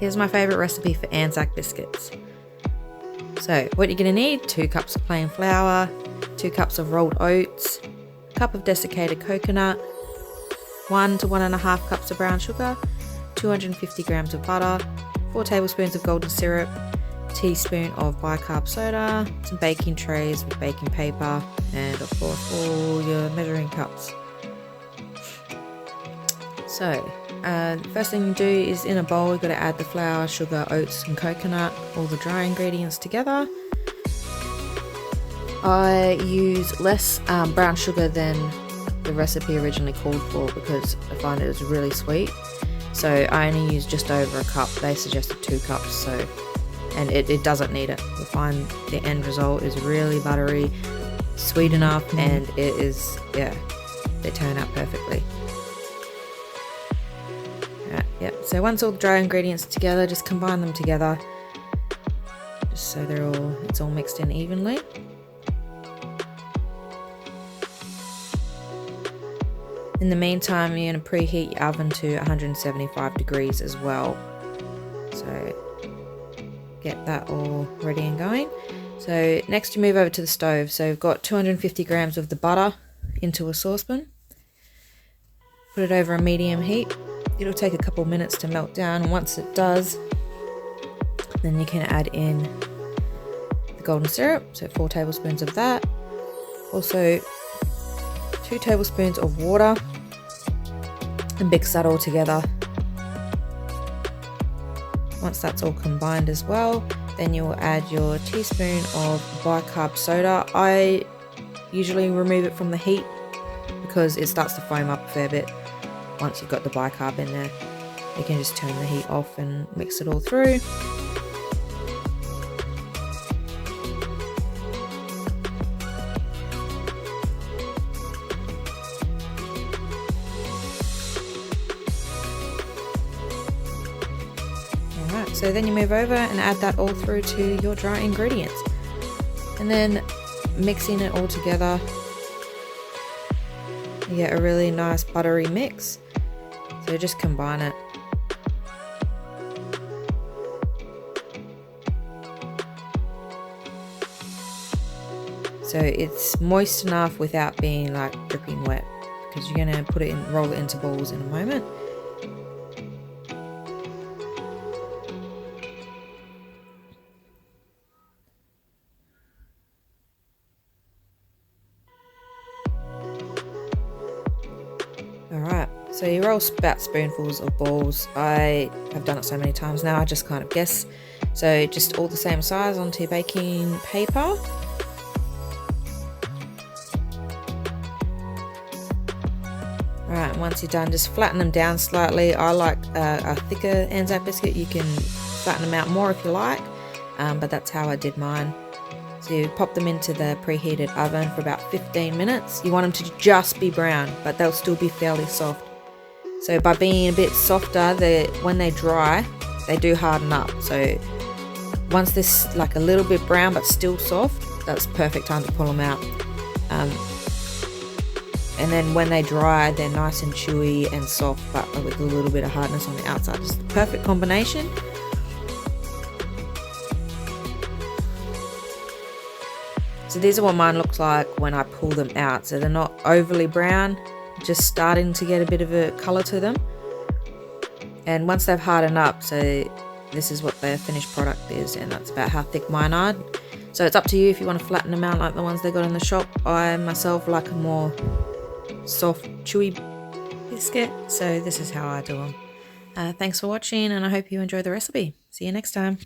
here's my favorite recipe for Anzac biscuits. So what you're going to need: 2 cups of plain flour, 2 cups of rolled oats, a cup of desiccated coconut, 1 to 1.5 cups of brown sugar, 250 grams of butter, 4 tablespoons of golden syrup, a teaspoon of bicarb soda, some baking trays with baking paper, and of course all your measuring cups. So first thing you do is, in a bowl you've got to add the flour, sugar, oats and coconut, all the dry ingredients together. I use less brown sugar than the recipe originally called for because I find it was really sweet, so I only use just over a cup. They suggested 2 cups, and it doesn't need it. You'll find the end result is really buttery, sweet enough, and it is, yeah, they turn out perfectly. Yep. So once all the dry ingredients are together, just combine them together, just so it's all mixed in evenly. In the meantime, you're going to preheat your oven to 175 degrees as well. So get that all ready and going. So next you move over to the stove. So we've got 250 grams of the butter into a saucepan. Put it over a medium heat. It'll take a couple minutes to melt down. Once it does, then you can add in the golden syrup, so 4 tablespoons of that. Also 2 tablespoons of water, and mix that all together. Once that's all combined as well, then you'll add your teaspoon of bicarb soda. I usually remove it from the heat because it starts to foam up a fair bit. Once you've got the bicarb in there, you can just turn the heat off and mix it all through. Alright, so then you move over and add that all through to your dry ingredients. And then mixing it all together, you get a really nice buttery mix. So just combine it. So it's moist enough without being like dripping wet, because you're going to roll it into balls in a moment. Alright, so you roll about spoonfuls of balls. I have done it so many times now, I just kind of guess. So just all the same size onto your baking paper. Alright, once you're done, just flatten them down slightly. I like a thicker Anzac biscuit. You can flatten them out more if you like, but that's how I did mine. So you pop them into the preheated oven for about 15 minutes. You want them to just be brown, but they'll still be fairly soft. So by being a bit softer, when they dry, they do harden up. So once this like a little bit brown but still soft, that's perfect time to pull them out. And then when they dry, they're nice and chewy and soft, but with a little bit of hardness on the outside. It's the perfect combination. So these are what mine looks like when I pull them out. So they're not overly brown, just starting to get a bit of a colour to them. And once they've hardened up, so this is what their finished product is, and that's about how thick mine are. So it's up to you if you want to flatten them out like the ones they got in the shop. I myself like a more soft, chewy biscuit, so this is how I do them. Thanks for watching, and I hope you enjoy the recipe. See you next time.